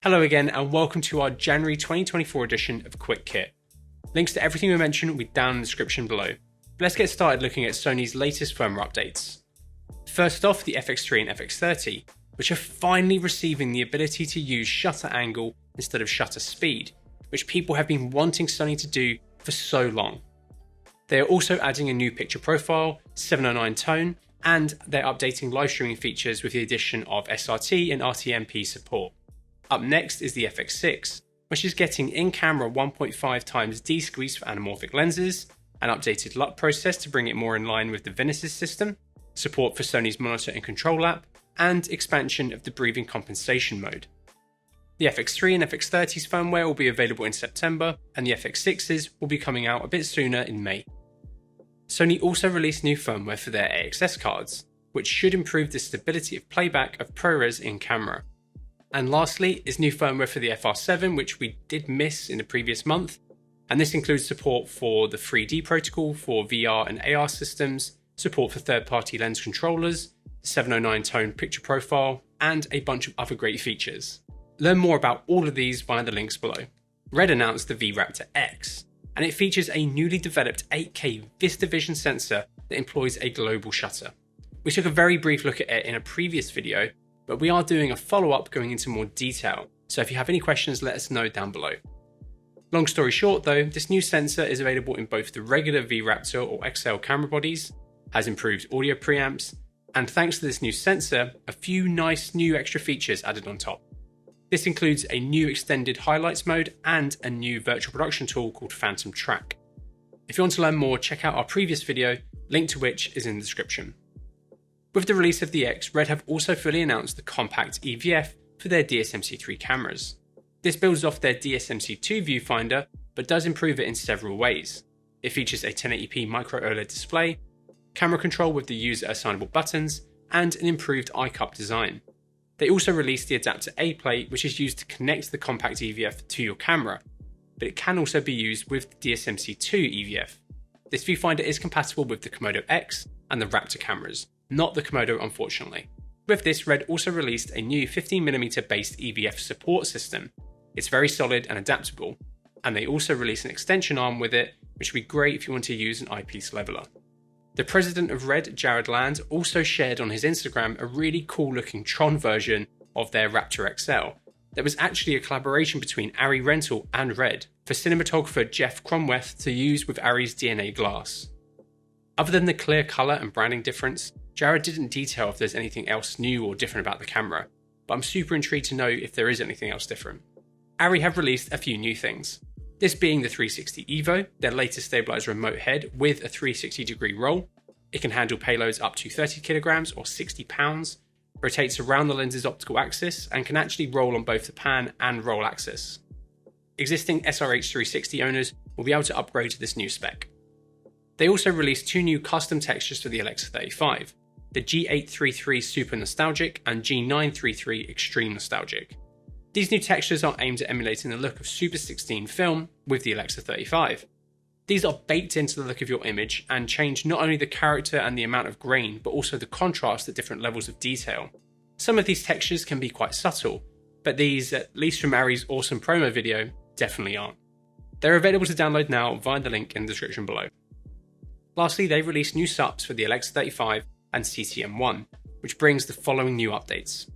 Hello again and welcome to our January 2024 edition of Quick Kit. Links to everything we mentioned will be down in the description below. But let's get started looking at Sony's latest firmware updates. First off, the FX3 and FX30, which are finally receiving the ability to use shutter angle instead of shutter speed, which people have been wanting Sony to do for so long. They are also adding a new picture profile, 709 tone, and they're updating live streaming features with the addition of SRT and RTMP support. Up next is the FX6, which is getting in-camera 1.5x D-squeeze for anamorphic lenses, an updated LUT process to bring it more in line with the Venesis system, support for Sony's monitor and control app, and expansion of the breathing compensation mode. The FX3 and FX30's firmware will be available in September, and the FX6's will be coming out a bit sooner in May. Sony also released new firmware for their AXS cards, which should improve the stability of playback of ProRes in camera. And lastly is new firmware for the FR7, which we did miss in the previous month, and this includes support for the 3D protocol for VR and AR systems, support for third-party lens controllers, 709 tone picture profile, and a bunch of other great features. Learn more about all of these via the links below. Red announced the V-RAPTOR X, and it features a newly developed 8K VistaVision sensor that employs a global shutter. We took a very brief look at it in a previous video, but we are doing a follow-up going into more detail, so if you have any questions let us know down below. Long story short though, this new sensor is available in both the regular V-RAPTOR or XL camera bodies, has improved audio preamps, and thanks to this new sensor, a few nice new extra features added on top. This includes a new extended highlights mode and a new virtual production tool called Phantom Track. If you want to learn more, check out our previous video, link to which is in the description. With the release of the X, Red have also fully announced the compact EVF for their DSMC3 cameras. This builds off their DSMC2 viewfinder, but does improve it in several ways. It features a 1080p micro OLED display, camera control with the user assignable buttons, and an improved eye-cup design. They also released the adapter A plate, which is used to connect the compact EVF to your camera, but it can also be used with the DSMC2 EVF. This viewfinder is compatible with the Komodo X and the Raptor cameras, not the Komodo unfortunately. With this, Red also released a new 15mm based EVF support system. It's very solid and adaptable, and they also released an extension arm with it, which would be great if you want to use an eyepiece leveler. The president of Red, Jared Land, also shared on his Instagram a really cool looking Tron version of their Raptor XL. That was actually a collaboration between ARRI Rental and Red for cinematographer Jeff Cromweth to use with ARRI's DNA glass. Other than the clear colour and branding difference, Jared didn't detail if there's anything else new or different about the camera, but I'm super intrigued to know if there is anything else different. ARRI have released a few new things. This being the 360 EVO, their latest stabilised remote head with a 360 degree roll. It can handle payloads up to 30 kilograms or 60 pounds, rotates around the lens's optical axis, and can actually roll on both the pan and roll axis. Existing SRH 360 owners will be able to upgrade to this new spec. They also released two new custom textures for the Alexa 35, the G833 Super Nostalgic and G933 Extreme Nostalgic. These new textures are aimed at emulating the look of Super 16 film with the Alexa 35. These are baked into the look of your image and change not only the character and the amount of grain, but also the contrast at different levels of detail. Some of these textures can be quite subtle, but these, at least from ARRI's awesome promo video, definitely aren't. They're available to download now via the link in the description below. Lastly, they released new subs for the Alexa 35 and CCM1, which brings the following new updates.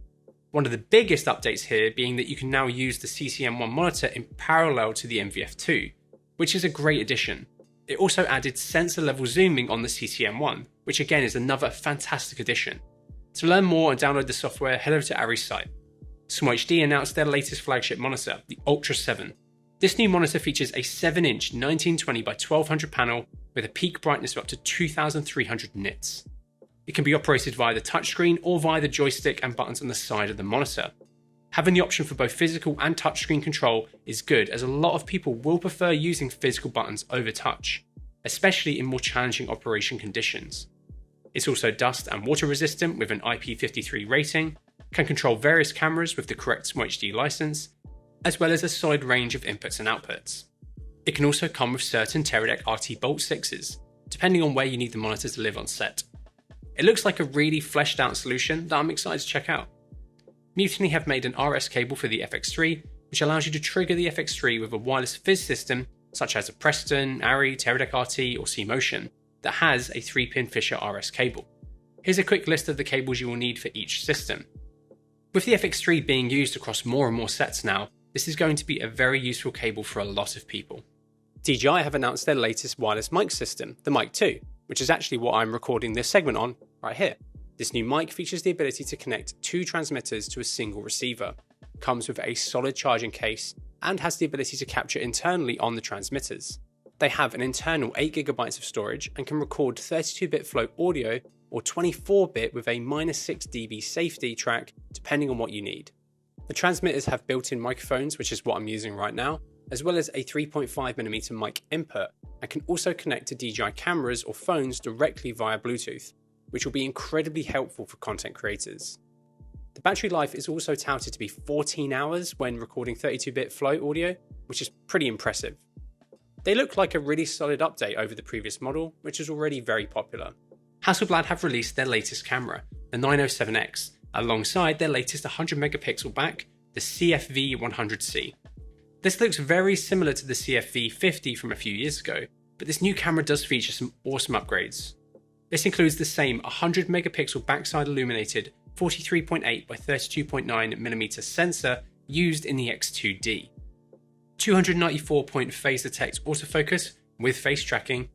One of the biggest updates here being that you can now use the CCM1 monitor in parallel to the MVF2, which is a great addition. It also added sensor level zooming on the CCM1, which again is another fantastic addition. To learn more and download the software, head over to ARRI's site. SmallHD announced their latest flagship monitor, the Ultra 7. This new monitor features a 7-inch 1920 by 1200 panel with a peak brightness of up to 2300 nits. It can be operated via the touchscreen or via the joystick and buttons on the side of the monitor. Having the option for both physical and touchscreen control is good, as a lot of people will prefer using physical buttons over touch, especially in more challenging operation conditions. It's also dust and water resistant with an IP53 rating, can control various cameras with the correct SmallHD license, as well as a solid range of inputs and outputs. It can also come with certain Teradek RT Bolt 6s, depending on where you need the monitor to live on set. It looks like a really fleshed out solution that I'm excited to check out. Mutiny have made an RS cable for the FX3, which allows you to trigger the FX3 with a wireless fizz system such as a Preston, ARRI, Teradek RT or C-Motion that has a 3-pin Fisher RS cable. Here's a quick list of the cables you will need for each system. With the FX3 being used across more and more sets now, this is going to be a very useful cable for a lot of people. DJI have announced their latest wireless mic system, the Mic 2, which is actually what I'm recording this segment on right here. This new mic features the ability to connect 2 transmitters to a single receiver, comes with a solid charging case, and has the ability to capture internally on the transmitters. They have an internal 8GB of storage and can record 32-bit float audio or 24-bit with a -6 dB safety track depending on what you need. The transmitters have built-in microphones, which is what I'm using right now, as well as a 3.5mm mic input, and can also connect to DJI cameras or phones directly via Bluetooth, which will be incredibly helpful for content creators. The battery life is also touted to be 14 hours when recording 32-bit float audio, which is pretty impressive. They look like a really solid update over the previous model, which is already very popular. Hasselblad have released their latest camera, the 907X, alongside their latest 100MP back, the CFV100C. This looks very similar to the CFV50 from a few years ago, but this new camera does feature some awesome upgrades. This includes the same 100MP backside illuminated 43.8 by 32.9mm sensor used in the X2D, 294-point phase detect autofocus with face tracking,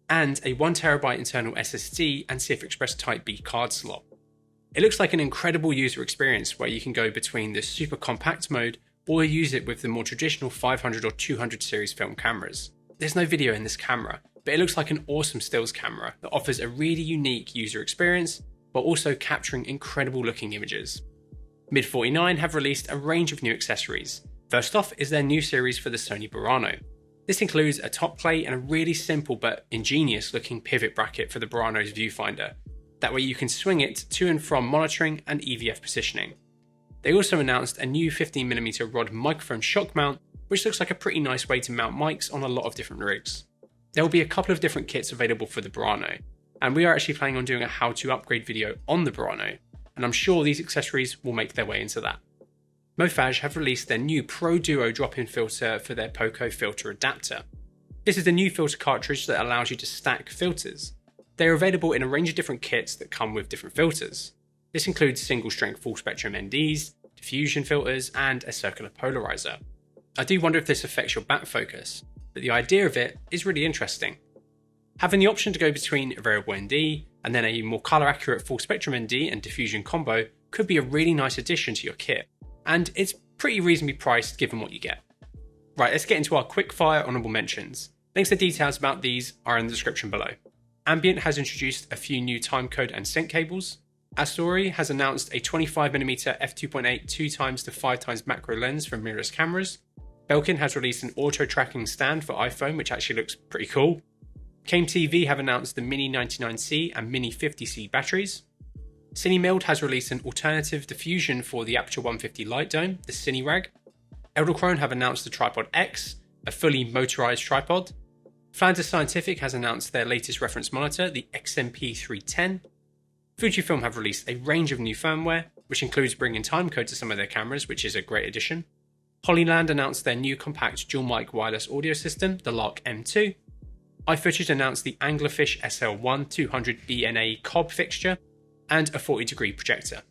and a 1TB internal SSD and CF Express Type B card slot. It looks like an incredible user experience where you can go between the super compact mode or use it with the more traditional 500 or 200 series film cameras. There's no video in this camera, but it looks like an awesome stills camera that offers a really unique user experience while also capturing incredible looking images. Mid49 have released a range of new accessories. First off is their new series for the Sony Burano. This includes a top plate and a really simple but ingenious looking pivot bracket for the Burano's viewfinder. That way you can swing it to and from monitoring and EVF positioning. They also announced a new 15mm rod microphone shock mount, which looks like a pretty nice way to mount mics on a lot of different rigs. There will be a couple of different kits available for the Burano, and we are actually planning on doing a how to upgrade video on the Burano, and I'm sure these accessories will make their way into that. Mofage have released their new Pro Duo drop-in filter for their Poco filter adapter. This is a new filter cartridge that allows you to stack filters. They are available in a range of different kits that come with different filters. This includes single strength full spectrum NDs, diffusion filters, and a circular polarizer. I do wonder if this affects your back focus, but the idea of it is really interesting. Having the option to go between a variable ND and then a more color accurate full spectrum ND and diffusion combo could be a really nice addition to your kit, and it's pretty reasonably priced given what you get. Right, let's get into our quickfire honourable mentions. Links to details about these are in the description below. Ambient has introduced a few new timecode and sync cables. ARRI has announced a 25mm f2.8 2x to 5x macro lens for mirrorless cameras. Belkin has released an auto tracking stand for iPhone, which actually looks pretty cool. Came TV have announced the Mini 99C and Mini 50C batteries. CineMild has released an alternative diffusion for the Aperture 150 light dome, the CineRag. Edelkrone have announced the Tripod X, a fully motorized tripod. Flanders Scientific has announced their latest reference monitor, the XMP310. Fujifilm have released a range of new firmware, which includes bringing timecode to some of their cameras, which is a great addition. Hollyland announced their new compact dual mic wireless audio system, the Lark M2. iFootage announced the Anglerfish SL1 200 BNA Cob fixture and a 40-degree projector.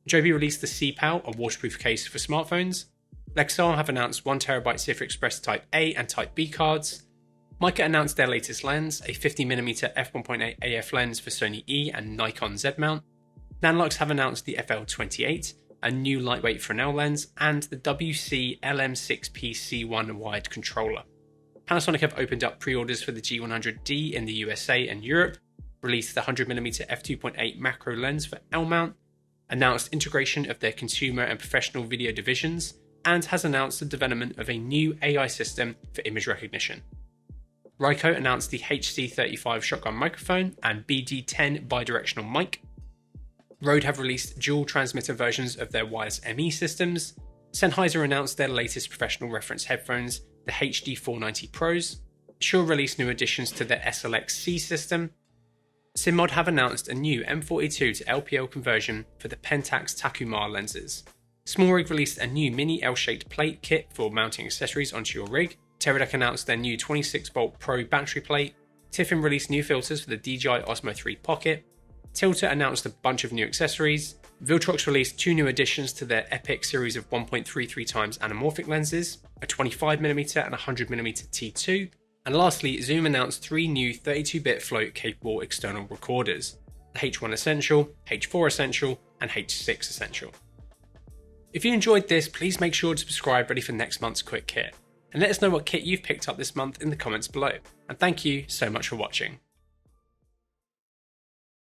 Joby released the C-PAL, a waterproof case for smartphones. Lexar have announced 1TB CF Express Type A and Type B cards. Mica announced their latest lens, a 50mm f1.8 AF lens for Sony E and Nikon Z mount. Nanlux have announced the FL28, a new lightweight Fresnel lens, and the WC LM6P C1 wide controller. Panasonic have opened up pre-orders for the G100D in the USA and Europe, released the 100mm f2.8 macro lens for L mount, announced integration of their consumer and professional video divisions, and has announced the development of a new AI system for image recognition. Ryko announced the HC35 shotgun microphone and BD10 bidirectional mic. Rode have released dual transmitter versions of their wireless ME systems. Sennheiser announced their latest professional reference headphones, the HD490 Pros. Shure released new additions to their SLX-C system. SimMod have announced a new M42 to LPL conversion for the Pentax Takumar lenses. SmallRig released a new mini L-shaped plate kit for mounting accessories onto your rig. Teradek announced their new 26V Pro battery plate. Tiffin released new filters for the DJI Osmo 3 Pocket. Tilter announced a bunch of new accessories. Viltrox released 2 new additions to their Epic series of 1.33x anamorphic lenses, a 25mm and 100mm T2. And lastly, Zoom announced 3 new 32-bit float capable external recorders, the H1 Essential, H4 Essential, and H6 Essential. If you enjoyed this, please make sure to subscribe ready for next month's Quick Kit, and let us know what kit you've picked up this month in the comments below. And thank you so much for watching.